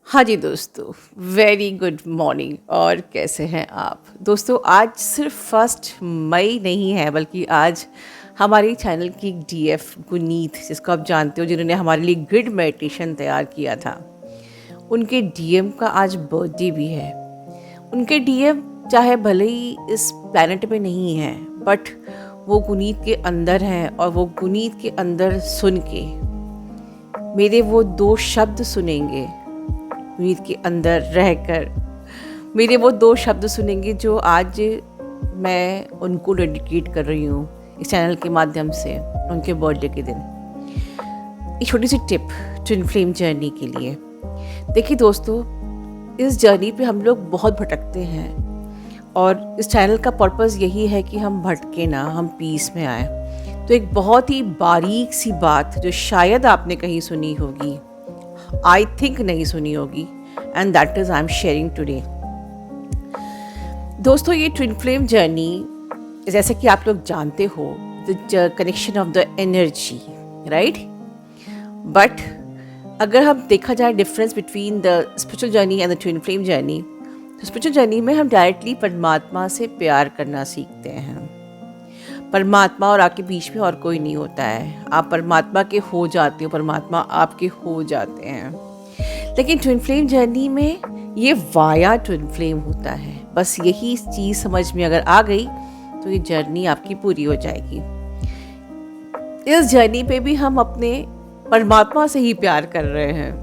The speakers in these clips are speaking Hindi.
हाँ जी दोस्तों, वेरी गुड मॉर्निंग। और कैसे हैं आप दोस्तों? आज सिर्फ 1 मई नहीं है, बल्कि आज हमारे चैनल की डीएफ गुनीत, जिसको आप जानते हो, जिन्होंने हमारे लिए ग्रिड मेडिटेशन तैयार किया था, उनके डीएम का आज बर्थडे भी है। उनके डीएम चाहे भले ही इस प्लैनेट में नहीं है, बट वो गुनीत के अंदर हैं, और वो गुनीत के अंदर सुन के मेरे वो 2 शब्द सुनेंगे। गुनीत के अंदर रहकर मेरे वो 2 शब्द सुनेंगे, जो आज मैं उनको डेडिकेट कर रही हूँ इस चैनल के माध्यम से, उनके बर्थडे के दिन। एक छोटी सी टिप ट्विन फ्लेम जर्नी के लिए। देखिए दोस्तों, इस जर्नी पे हम लोग बहुत भटकते हैं, और इस चैनल का पर्पस यही है कि हम भटके ना, हम पीस में आए। तो एक बहुत ही बारीक सी बात जो शायद आपने कहीं सुनी होगी, आई थिंक नहीं सुनी होगी, and that is I am sharing today. दोस्तों, ये ट्विन फ्लेम जर्नी, जैसे कि आप लोग जानते हो, the connection of the energy, right? But अगर हम देखा जाए difference between the spiritual journey and the twin flame journey, तो स्पिरिचुअल जर्नी में हम डायरेक्टली परमात्मा से प्यार करना सीखते हैं। परमात्मा और आपके बीच में और कोई नहीं होता है। आप परमात्मा के हो जाते हो, परमात्मा आपके हो जाते हैं। लेकिन ट्विन फ्लेम जर्नी में ये वाया ट्विन फ्लेम होता है। बस यही चीज़ समझ में अगर आ गई तो ये जर्नी आपकी पूरी हो जाएगी। इस जर्नी पे भी हम अपने परमात्मा से ही प्यार कर रहे हैं,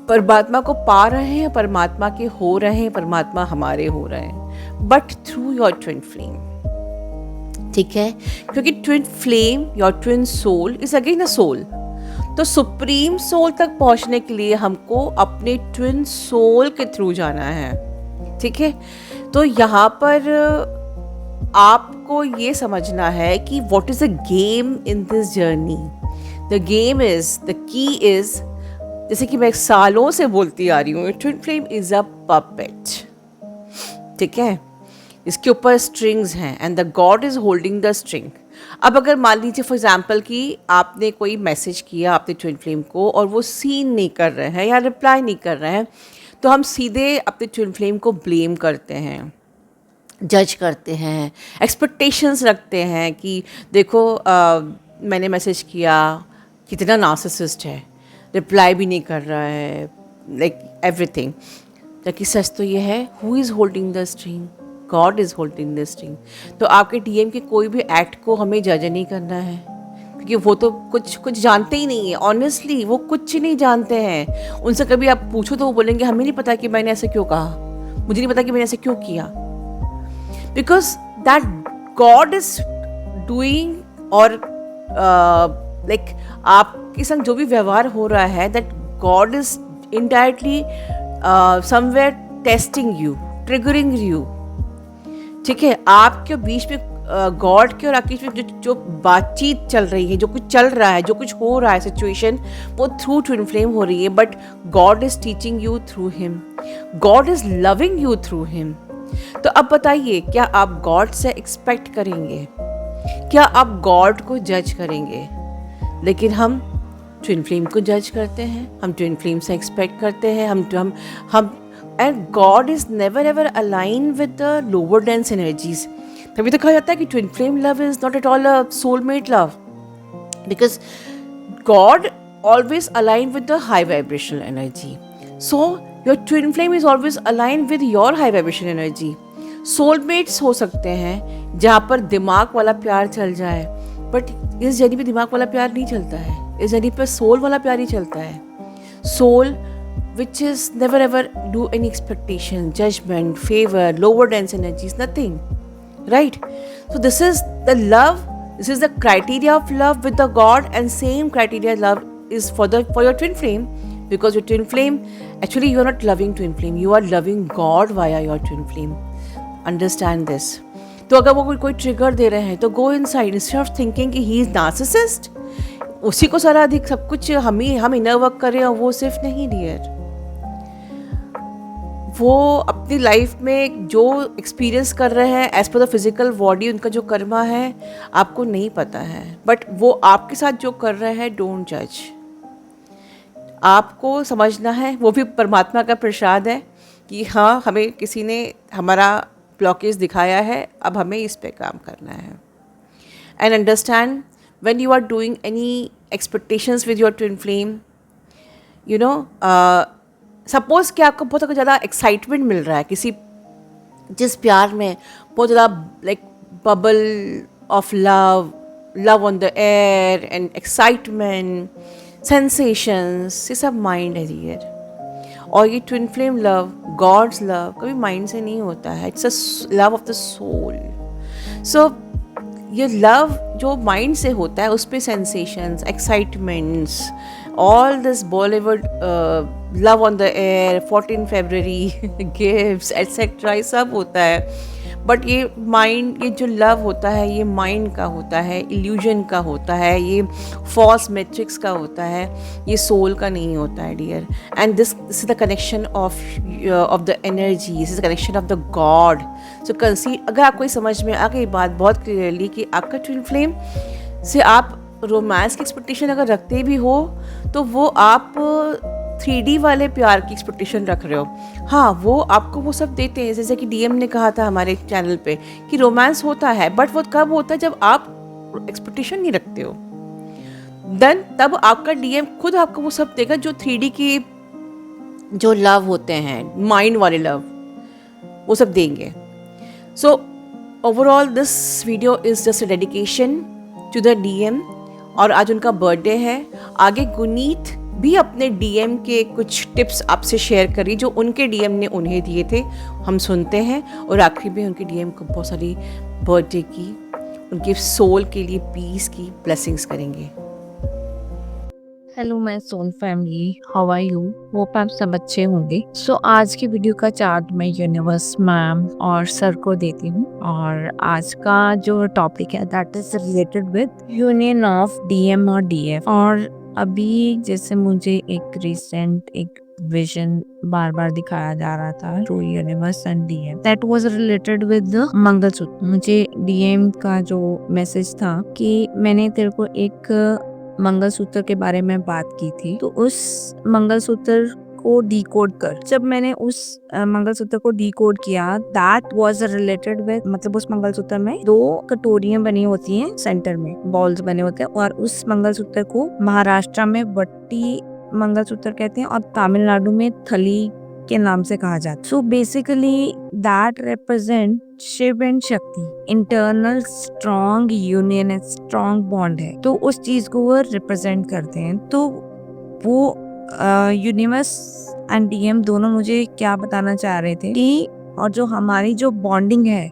परमात्मा को पा रहे हैं, परमात्मा के हो रहे हैं, परमात्मा हमारे हो रहे हैं, but through your twin flame. ठीक है? क्योंकि twin flame, your twin soul is again a soul. तो सुप्रीम सोल तक पहुंचने के लिए हमको अपने ट्विन सोल के थ्रू जाना है। ठीक है? तो यहाँ पर आपको ये समझना है कि what is the game in this journey. The game is, the key is, जैसे कि मैं सालों से बोलती आ रही हूँ, twin flame is a puppet. ठीक है? इसके ऊपर स्ट्रिंग्स हैं, and the God is holding the string. अब अगर मान लीजिए फॉर एग्जाम्पल कि आपने कोई मैसेज किया आपने ट्विन फ्लेम को, और वो सीन नहीं कर रहे हैं या रिप्लाई नहीं कर रहे हैं, तो हम सीधे अपने ट्विन फ्लेम को ब्लेम करते हैं, जज करते हैं, एक्सपेक्टेशंस रखते हैं कि देखो मैंने मैसेज किया, कितना नार्सिसिस्ट है, रिप्लाई भी नहीं कर रहा है, लाइक एवरीथिंग। ताकि सच तो ये है, who is holding the string? God is holding the string. तो आपके डीएम के कोई भी एक्ट को हमें जज नहीं करना है, क्योंकि वो तो कुछ जानते ही नहीं है। ऑनेस्टली वो कुछ नहीं जानते हैं। उनसे कभी आप पूछो तो वो बोलेंगे हमें नहीं पता कि मैंने ऐसे क्यों कहा, मुझे नहीं पता कि मैंने ऐसे क्यों किया। Because that God is doing, और लाइक आपके संग जो भी व्यवहार हो रहा है, that God is indirectly somewhere testing you, triggering you. ठीक है? आपके बीच में गॉड के और आपके बीच में जो बातचीत चल रही है, जो कुछ चल रहा है, जो कुछ हो रहा है सिचुएशन, वो थ्रू ट्विन फ्लेम हो रही है, but God is teaching you through him, God is loving you through him. तो अब बताइए, क्या आप गॉड से एक्सपेक्ट करेंगे? क्या आप गॉड को जज करेंगे? लेकिन हम ट्विन फ्लेम को जज करते हैं, हम ट्विन फ्लेम से एक्सपेक्ट करते हैं, हम and God is never ever align with the lower dense energies. तभी तो कहा जाता है कि twin flame love is not at all a soulmate love, because God always aligned with the high vibrational energy. So your twin flame is always aligned with your high vibration energy. Soulmates हो सकते हैं जहाँ पर दिमाग वाला प्यार चल जाए, बट इस जर्नी पे दिमाग वाला प्यार नहीं चलता है, इस जर्नी पे सोल वाला प्यार ही चलता है। Soul which is never ever do any expectation, judgment, favor, lower dense energies, nothing. Right? So this is the love, this is the criteria of love with the God, and same criteria love is for your twin flame, because your twin flame, actually you are not loving twin flame, you are loving God via your twin flame. Understand this. तो अगर वो कोई ट्रिगर दे रहे हैं, तो go inside, instead of thinking कि ही इज नार्सिसिस्ट, उसी को सारा अधिक सब कुछ हम इनर वर्क कर रहे हैं, वो सिर्फ नहीं डियर। वो अपनी लाइफ में जो एक्सपीरियंस कर रहे हैं as per the physical body, उनका जो कर्मा है आपको नहीं पता है, बट वो आपके साथ जो कर रहे हैं, डोंट जज। आपको समझना है वो भी परमात्मा का प्रसाद है कि हाँ, हमें किसी ने हमारा ब्लॉकेज दिखाया है, अब हमें इस पे काम करना है. And understand when you are doing any expectations with your twin flame, you know, suppose कि आपको बहुत ज़्यादा एक्साइटमेंट मिल रहा है किसी, जिस प्यार में बहुत ज़्यादा like bubble of love, love on the air and excitement, sensations, ये सब माइंड है डियर. और ये twin flame love, God's love, कभी माइंड से नहीं होता है. It's a love of the soul. So ये लव जो माइंड से होता है उस पर sensations, excitements, all this Bollywood love on the air, 14 फरवरी गिफ्ट्स एट्सेट्रा, ये सब होता है. बट ये माइंड, ये जो लव होता है ये माइंड का होता है, इल्यूजन का होता है, ये फॉल्स मैट्रिक्स का होता है, ये सोल का नहीं होता है dear. And this is the connection of the energy, this is the connection of the God. So consider, अगर आपको ये समझ में आ गई बात बहुत क्लियरली कि आपका ट्विन फ्लेम से आप रोमांस की एक्सपेक्टेशन अगर रखते भी हो तो वो आप 3D वाले प्यार की एक्सपेक्टेशन रख रहे हो. हाँ, वो आपको वो सब देते हैं, जैसे कि डीएम ने कहा था हमारे चैनल पे कि रोमांस होता है, बट वो कब होता है जब आप एक्सपेक्टेशन नहीं रखते हो. देन तब आपका डीएम खुद आपको वो सब देगा जो 3D की जो लव होते हैं, माइंड वाले लव, वो सब देंगे. So overall this video is just a dedication to the DM. और आज उनका बर्थडे है. आगे गुनीत भी अपने डीएम के कुछ टिप्स आपसे शेयर करी जो उनके डीएम ने उन्हें दिए थे, हम सुनते हैं. और आखिर में उनके डीएम को बहुत सारी बर्थडे की, उनके सोल के लिए पीस की ब्लेसिंग्स करेंगे. Hello my soul family, how are you? Hope आप सब अच्छे होंगे. सो आज की वीडियो का चार्ट मैं यूनिवर्स, मैम और सर को देती हूँ. और आज का जो टॉपिक है that is related with union of DM और डीएफ. और अभी जैसे मुझे एक रिसेंट एक विजन बार बार दिखाया जा रहा था through universe and DM, that was related with the mangalsutra. मुझे डीएम का जो मैसेज था कि मैंने तेरे को एक मंगलसूत्र के बारे में बात की थी, तो उस मंगलसूत्र को डिकोड कर. जब मैंने उस मंगलसूत्र को डिकोड किया, दैट वाज रिलेटेड विद, मतलब उस मंगलसूत्र में 2 कटोरियां बनी होती हैं, सेंटर में बॉल्स बने होते हैं. और उस मंगलसूत्र को महाराष्ट्र में वट्टी मंगलसूत्र कहते हैं और तमिलनाडु में थली के नाम से कहा जाता है. So basically that represent Shiva and Shakti, internal strong union है, स्ट्रॉन्ग बॉन्ड है. तो उस चीज को वो रिप्रेजेंट करते हैं. तो वो यूनिवर्स एंड डीएम दोनों मुझे क्या बताना चाह रहे थे कि और जो हमारी जो बॉन्डिंग है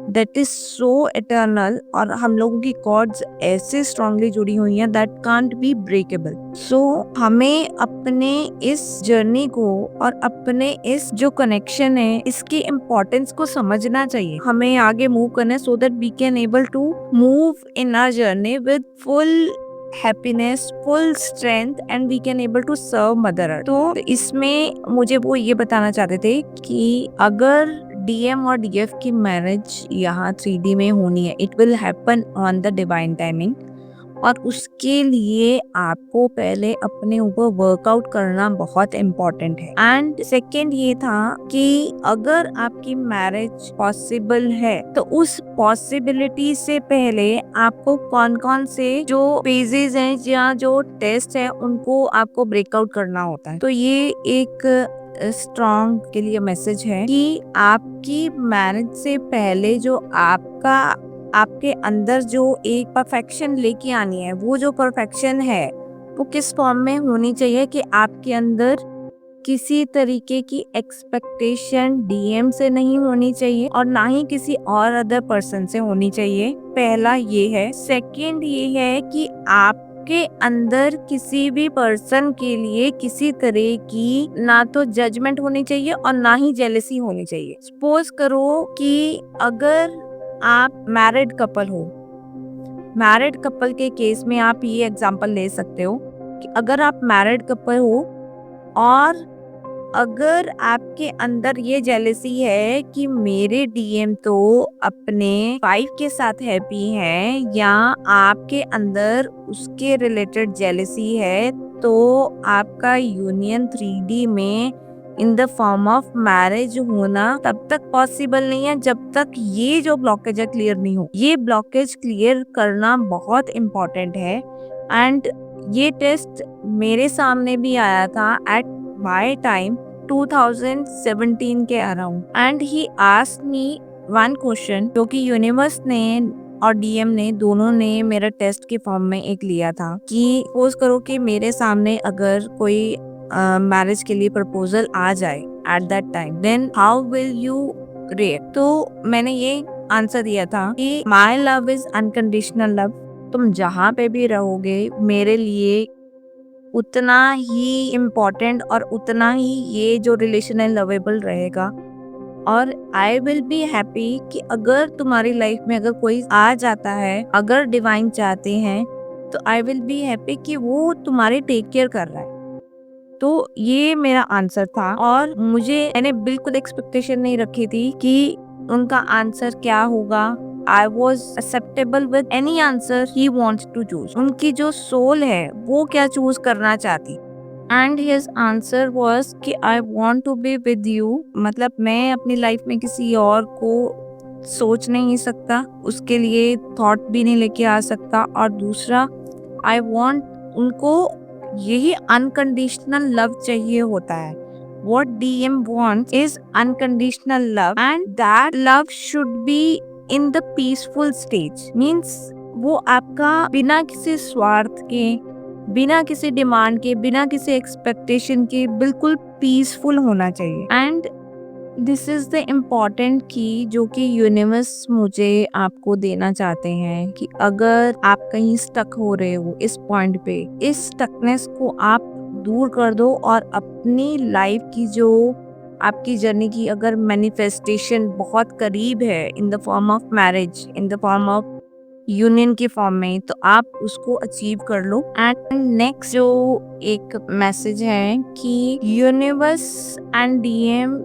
दैट इज सो इटर्नल, और हम लोगों की कॉर्ड्स ऐसे स्ट्रांगली जुड़ी हुई हैं दैट कांट बी ब्रेकेबल. सो हमें अपने इस जर्नी को और अपने इस जो कनेक्शन है इसकी इम्पोर्टेंस को समझना चाहिए. हमें आगे मूव करना है so that we can able to move in our journey with full happiness, full strength, and we can able to serve mother earth. तो इसमें मुझे वो ये बताना चाहते थे कि अगर डीएम और डीएफ की मैरिज यहाँ 3D में होनी है, it will happen on the divine timing. और उसके लिए आपको पहले अपने ऊपर वर्कआउट करना बहुत इम्पोर्टेंट है. एंड सेकेंड ये था कि अगर आपकी मैरिज पॉसिबल है तो उस पॉसिबिलिटी से पहले आपको कौन कौन से जो फेजेस हैं या जो टेस्ट है उनको आपको ब्रेकआउट करना होता है. तो ये एक स्ट्रॉन्ग के लिए मैसेज है कि आपकी मैरिज से पहले जो आपके अंदर जो एक परफेक्शन लेके आनी है, वो जो परफेक्शन है वो किस फॉर्म में होनी चाहिए कि आपके अंदर किसी तरीके की एक्सपेक्टेशन डीएम से नहीं होनी चाहिए और ना ही किसी और अदर पर्सन से होनी चाहिए. पहला ये है. सेकंड ये है कि आपके अंदर किसी भी पर्सन के लिए किसी तरह की ना तो जजमेंट होनी चाहिए और ना ही जेलसी होनी चाहिए. सपोज करो कि अगर आप मैरिड कपल हो, मैरिड कपल के केस में आप ये एग्जांपल ले सकते हो कि अगर आप मैरिड कपल हो और अगर आपके अंदर ये जेलेसी है कि मेरे डीएम तो अपने 5 के साथ हैप्पी हैं, या आपके अंदर उसके रिलेटेड जेलेसी है, तो आपका यूनियन 3D में in the form of marriage होना तब तक पॉसिबल नहीं है जब तक ये जो ब्लॉकेज है क्लियर नहीं हो। ये ब्लॉकेज क्लियर करना बहुत इम्पोर्टेंट है। एंड ये टेस्ट मेरे सामने भी आया था एट माय टाइम 2017 के around, and he asked me one question, जो कि यूनिवर्स ने और डीएम ने दोनों ने मेरा टेस्ट के फॉर्म में एक लिया था कि सपोज करो कि मेरे सामने अगर कोई मैरिज के लिए प्रपोजल आ जाए at that time, then how will you react. तो मैंने ये आंसर दिया था कि my love is unconditional love. तुम जहाँ पे भी रहोगे मेरे लिए उतना ही इम्पोर्टेंट और उतना ही ये जो रिलेशन है लवेबल रहेगा। और आई विल बी हैप्पी कि अगर तुम्हारी लाइफ में अगर कोई आ जाता है, अगर डिवाइन चाहते हैं, तो आई विल बी हैप्पी कि वो तुम्हारी टेक केयर कर रहा है। तो ये मेरा आंसर था, और मैंने बिल्कुल एक्सपेक्टेशन नहीं रखी थी कि उनका आंसर क्या होगा। I was acceptable with any answer he wants to choose. उनकी जो सोल है वो क्या चूज करना चाहती, एंड हिज आंसर वॉज कि I want to be with you. मतलब मैं अपनी लाइफ में किसी और को सोच नहीं सकता, उसके लिए थॉट भी नहीं लेके आ सकता। और दूसरा, आई वॉन्ट उनको यही अनकंडीशनल लव चाहिए होता है। What DM wants is unconditional love, and that love should be in the peaceful stage. Means वो आपका बिना किसी स्वार्थ के, बिना किसी डिमांड के, बिना किसी एक्सपेक्टेशन के बिल्कुल पीसफुल होना चाहिए। And this is the important की जो कि यूनिवर्स मुझे आपको देना चाहते हैं कि अगर आप कहीं स्टक हो रहे हो इस पॉइंट पे, इस स्टकनेस को आप दूर कर दो, और अपनी लाइफ की जो आपकी जर्नी की अगर मैनिफेस्टेशन बहुत करीब है in the form of marriage, in the form of union के फॉर्म में, तो आप उसको अचीव कर लो। एंड नेक्स्ट जो एक मैसेज है कि यूनिवर्स एंड डीएम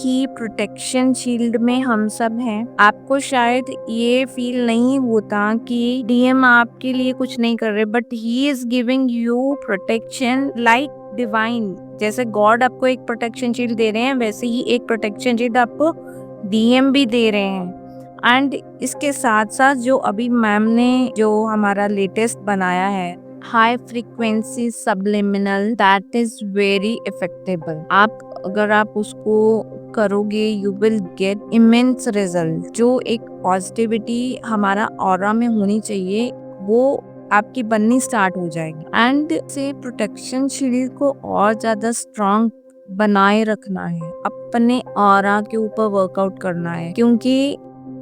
की प्रोटेक्शन शील्ड में हम सब हैं। आपको शायद ये फील नहीं होता कि डीएम आपके लिए कुछ नहीं कर रहे, but he is giving you protection like divine. जैसे गॉड आपको एक प्रोटेक्शन शील्ड दे रहे हैं, वैसे ही एक प्रोटेक्शन शील्ड आपको डीएम भी दे रहे हैं। एंड इसके साथ साथ जो अभी मैम ने जो हमारा लेटेस्ट बनाया है, high frequency subliminal, that is very effectable. अगर आप उसको करोगे, you will get immense result. जो एक पॉजिटिविटी हमारा ऑरा में होनी चाहिए, वो आपकी बननी स्टार्ट हो जाएगी। एंड से प्रोटेक्शन शील्ड को और ज्यादा स्ट्रॉन्ग बनाए रखना है, अपने ऑरा के ऊपर वर्कआउट करना है, क्योंकि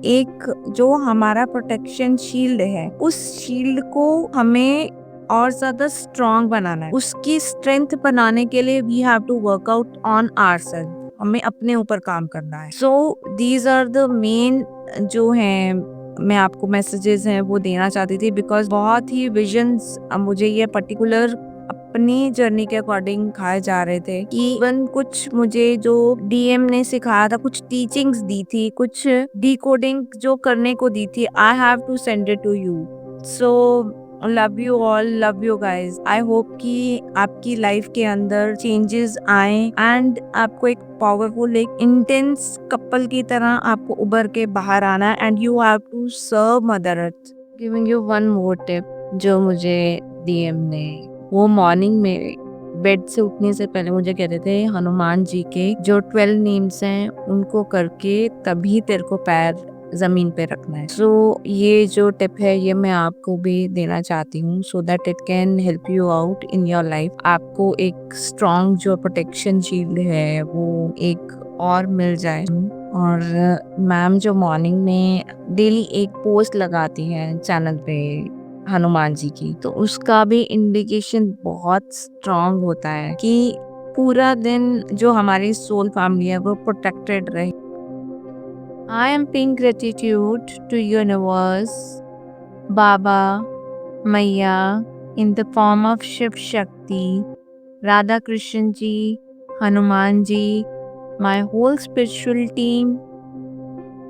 एक जो हमारा प्रोटेक्शन शील्ड है, उस शील्ड को हमें और ज्यादा स्ट्रॉन्ग बनाना है। उसकी स्ट्रेंथ बनाने के लिए we have to work out on ourselves. हमें अपने ऊपर काम करना है। So these are the main जो हैं मैं आपको मैसेजेस हैं वो देना चाहती थी, बिकॉज बहुत ही विजन्स मुझे ये पर्टिकुलर अपनी जर्नी के अकॉर्डिंग खाए जा रहे थे कि इवन कुछ मुझे जो डीएम ने सिखाया था, कुछ टीचिंग्स दी थी, कुछ डिकोडिंग जो करने को दी थी, I have to send it to you. So love you all, love you guys. I hope कि आपकी लाइफ के अंदर चेंजेस आए एंड आपको एक पावरफुल, एक इंटेंस कपल की तरह आपको उभर के बाहर आना है। And you have to serve mother earth. Giving you one more tip जो मुझे डीएम ने, वो मॉर्निंग में बेड से उठने से पहले मुझे कहते थे, हनुमान जी के जो 12 नेम्स हैं उनको करके तभी तेरे को पैर जमीन पे रखना है। सो ये जो टिप है ये मैं आपको भी देना चाहती हूँ, so that it can help you out in your life. आपको एक स्ट्रॉन्ग जो प्रोटेक्शन शील्ड है वो एक और मिल जाए। और मैम जो मॉर्निंग में डेली एक पोस्ट लगाती हैं चैनल पे हनुमान जी की, तो उसका भी इंडिकेशन बहुत स्ट्रॉन्ग होता है कि पूरा दिन जो हमारी सोल फैमिली है वो प्रोटेक्टेड रहे। I am paying gratitude to universe, Baba, Maya, in the form of Shiv Shakti, Radha Krishna ji, Hanuman ji, my whole spiritual team,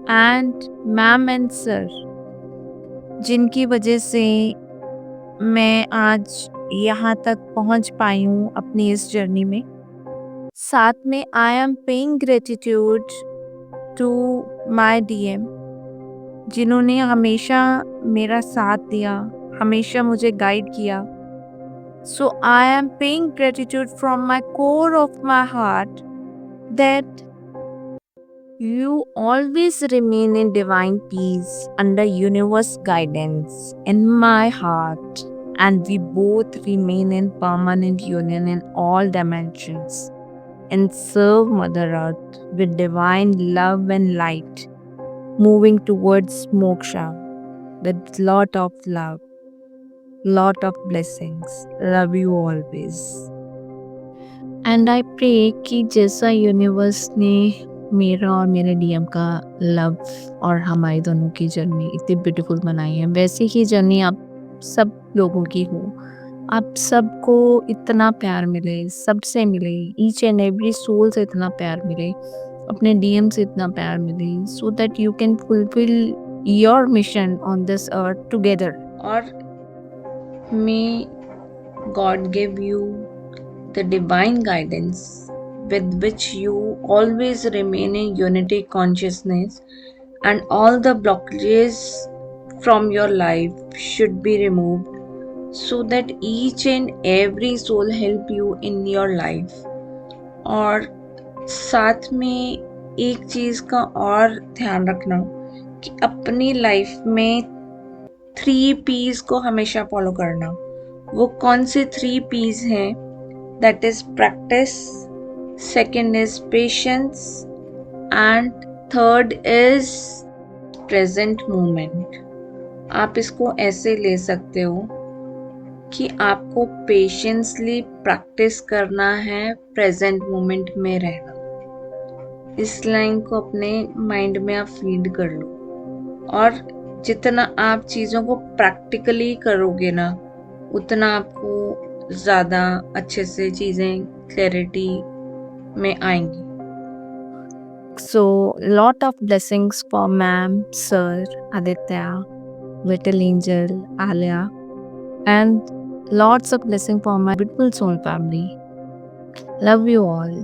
and ma'am and sir, जिनकी वजह से मैं आज यहाँ तक पहुँच पाई हूँ अपनी इस जर्नी में। साथ में I am paying gratitude to my DM, जिन्होंने हमेशा मेरा साथ दिया, हमेशा मुझे गाइड किया। So I am paying gratitude from my core of my heart that you always remain in divine peace under universe guidance in my heart, and we both remain in permanent union in all dimensions and serve Mother Earth with divine love and light, moving towards moksha with lot of love, lot of blessings. Love you always. And I pray कि जैसा यूनिवर्स ने मेरा और मेरे डीएम का लव और हमारी दोनों की जर्नी इतनी ब्यूटीफुल बनाई है, वैसे ही जर्नी आप सब लोगों की हो। आप सबको इतना प्यार मिले, सबसे मिले, ईच एंड एवरी सोल से इतना प्यार मिले, अपने डीएम से इतना प्यार मिले, so that you can fulfil your mission on this earth together. और may God give you the divine guidance with which you always remain in unity consciousness, and all the blockages from your life should be removed so that each and every soul help you in your life। और साथ में एक चीज का और ध्यान रखना कि अपनी लाइफ में 3 P's को हमेशा फॉलो करना। वो कौन से 3 P's हैं? That is practice, second is patience, and third is present moment। आप इसको ऐसे ले सकते हो कि आपको पेशेंसली प्रैक्टिस करना है प्रेजेंट मोमेंट में रहना। इस लाइन को अपने माइंड में आप फीड कर लो, और जितना आप चीज़ों को प्रैक्टिकली करोगे ना, उतना आपको ज़्यादा अच्छे से चीज़ें क्लैरिटी में आएंगी। So, lot of blessings for ma'am, sir, Aditya, little angel, Alia, and lots of blessing for my beautiful soul family. Love you all.